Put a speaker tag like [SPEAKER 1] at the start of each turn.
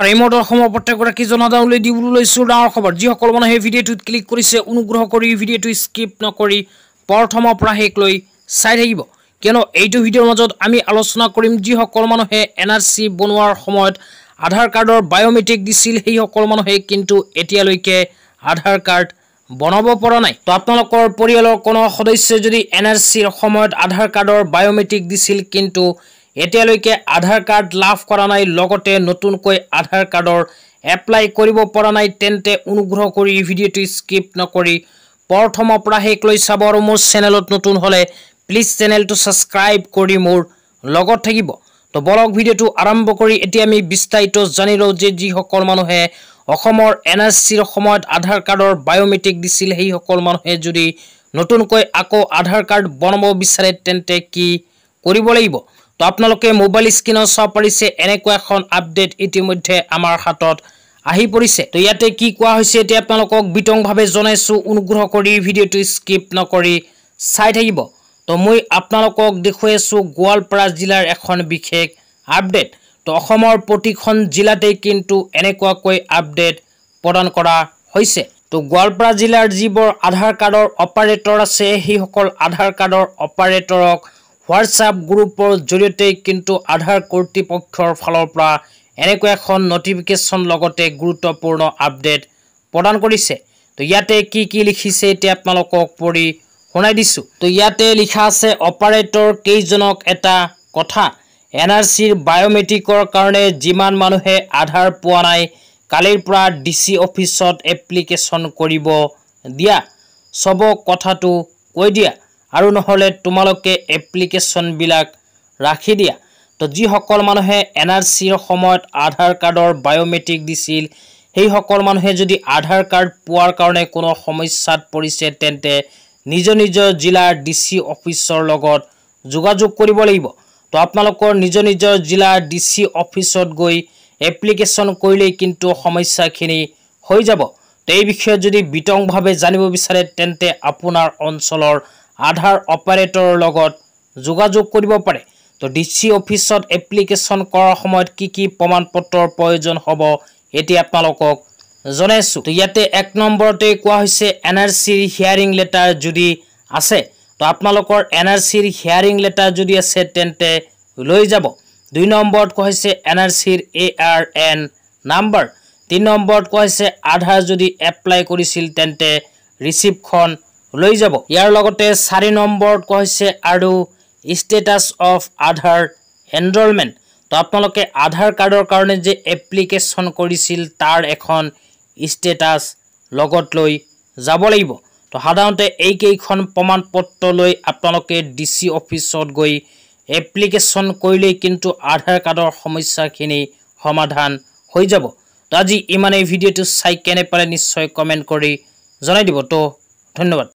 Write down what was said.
[SPEAKER 1] ৰিমোটৰ সময় প্ৰত্যেকগৰাকী জনতালৈ দিবলৈ লৈছো ডাঙৰ খবৰ যিসকল মানুহে ভিডিঅ'টোত ক্লিক কৰিছে অনুগ্ৰহ কৰি ভিডিঅ'টো স্কিপ নকৰি প্ৰথমৰ পৰা শেষলৈ চাই থাকিব কিয়নো এইটো ভিডিঅ'ৰ মাজত আমি আলোচনা কৰিম যিসকল মানুহে এনআৰসি বনোৱাৰ সময়ত আধাৰ কাৰ্ডৰ বায়োমেট্ৰিক দিছিল সেই সকল মানুহে কিন্তু এতিয়ালৈকে আধাৰ কাৰ্ড বনাব পৰা নাই তো আপোনালোকৰ পৰিয়ালৰ কোনো সদস্যই যদি এনআৰসিৰ সময়ত আধাৰ কাৰ্ডৰ বায়োমেট্ৰিক দিছিল কিন্তু এতিয়ালৈকে আধাৰ কাৰ্ড লাভ কৰা নাই লগতে নতুনকৈ আধাৰ কাৰ্ডৰ এপ্লাই কৰিব পৰা নাই তেন্তে অনুগ্ৰহ কৰি ভিডিঅ'টো স্কিপ নকৰি প্ৰথমৰ পৰা শেষলৈ চাব আৰু মোৰ চেনেলত নতুন হলে প্লিজ চেনেলটো সাবস্ক্ৰাইব কৰি মোৰ লগত থাকিব তো বলক ভিডিঅ'টো আৰম্ভ কৰি এতিয়া আমি বিস্তাৰিত জানি লওঁ যে যিসকল মানুহে অসমৰ এনআৰসিৰ সময়ত আধাৰ কাৰ্ডৰ বায়োমেট্ৰিক দিছিল সেই সকল মানুহে যদি নতুনকৈ আকৌ আধাৰ কাৰ্ড বনাব বিচাৰে তেন্তে কি কৰিব লাগিব তো আপোনালোকে মোবাইল স্ক্ৰিনত চাব পাৰিছে এনেকুৱা এখন আপডেট ইতিমধ্যে আমাৰ হাতত আহি পৰিছে তো ইয়াতে কি কোৱা হৈছে এতিয়া আপোনালোকক বিতংভাৱে জনাইছো অনুগ্ৰহ কৰি ভিডিঅ'টো স্কিপ নকৰি চাই থাকিব তো মই আপোনালোকক দেখুৱাইছো গোৱালপাৰা জিলাৰ এখন বিশেষ আপডেট তো অসমৰ প্ৰতিখন জিলাতে কিন্তু এনেকুৱাকৈ আপডেট প্ৰদান কৰা হৈছে তো গোৱালপাৰা জিলাৰ যিবোৰ আধাৰ কাৰ্ডৰ অপাৰেটৰ আছে সেই সকল আধাৰ কাৰ্ডৰ অপাৰেটৰক হোৱাটছআপ গ্ৰুপৰ জৰিয়তে কিন্তু আধাৰ কৰ্তৃপক্ষৰ ফালৰ পৰা এনেকুৱা এখন নটিফিকেশ্যন লগতে গুৰুত্বপূৰ্ণ আপডেট প্ৰদান কৰিছে তো ইয়াতে কি লিখিছে এতিয়া আপোনালোকক পঢ়ি শুনাই দিছো তো ইয়াতে লিখা আছে অপাৰেটৰ কেইজনক এটা কথা এনআৰসিৰ বায়োমেট্ৰিকৰ কাৰণে যিমান মানুহে আধাৰ পোৱা নাই কালিৰ পৰা ডিসি অফিসত এপ্লিকেশন কৰিব দিয়া সব কথাটো কৈ দিয়া আৰু নহলে তোমালোকে এপ্লিকেশন বিলাক ৰাখি দিয়া তো যিসকল মানুহে এনআৰসিৰ সময়ত আধাৰ কাৰ্ডৰ বায়োমেট্ৰিক দিছিল সেই সকল মানুহে যদি আধাৰ কাৰ্ড পোৱাৰ কাৰণে কোনো সমস্যাত পৰিছে তেন্তে নিজ জিলাৰ ডিসি অফিসৰ লগত যোগাযোগ কৰিব লাগিব তো আপোনালোকৰ নিজ জিলাৰ ডিসি অফিসত গৈ এপ্লিকেশন কৰিলে কিন্তু সমস্যাখিনি হৈ যাব তো এই বিষয়ে যদি বিতংভাৱে জানিব বিচাৰে তেন্তে আপোনাৰ অঞ্চলৰ আধাৰ অপাৰেটৰৰ লগত যোগাযোগ কৰিব পাৰে তো ডিসি অফিসত এপ্লিকেশন কৰাৰ সময়ত কি প্ৰমাণপত্ৰৰ প্ৰয়োজন হ'ব এতিয়া আপোনালোকক জনাইছো তো ইয়াতে এক নম্বৰতে কোৱা হৈছে এনআৰসিৰ হিয়াৰিং লেটাৰ যদি আছে তো আপোনালোকৰ এনআৰসিৰ হিয়াৰিং লেটাৰ যদি আছে তেন্তে লৈ যাব দুই নম্বৰত কোৱা হৈছে এনআৰসিৰ ARN নাম্বাৰ তিন নম্বৰত কোৱা হৈছে আধাৰ যদি এপ্লাই কৰিছিল তেন্তে ৰিসিপ্টখন লৈ যাব ইয়াৰ লগতে 4 নম্বৰত কোৱা হৈছে আৰু স্ট্যাটাস অফ আধাৰ এনৰোলমেন্ট তো আপোনালোকে আধাৰ কাৰ্ডৰ কাৰণে যে এপ্লিকেশন কৰিছিল তাৰ এখন স্ট্যাটাস লগত লৈ যাব লাগিব তো সাধাৰণতে এই কেইখন প্ৰমাণপত্ৰ লৈ আপোনালোকে ডিসি অফিসত গৈ এপ্লিকেশন কৰিলে কিন্তু আধাৰ কাৰ্ডৰ সমস্যাখিনি সমাধান হৈ যাব তো আজি ইমানেই ভিডিঅ'টো চাই কেনে পালে নিশ্চয় কমেন্ট কৰি জনাই দিব তো ধন্যবাদ।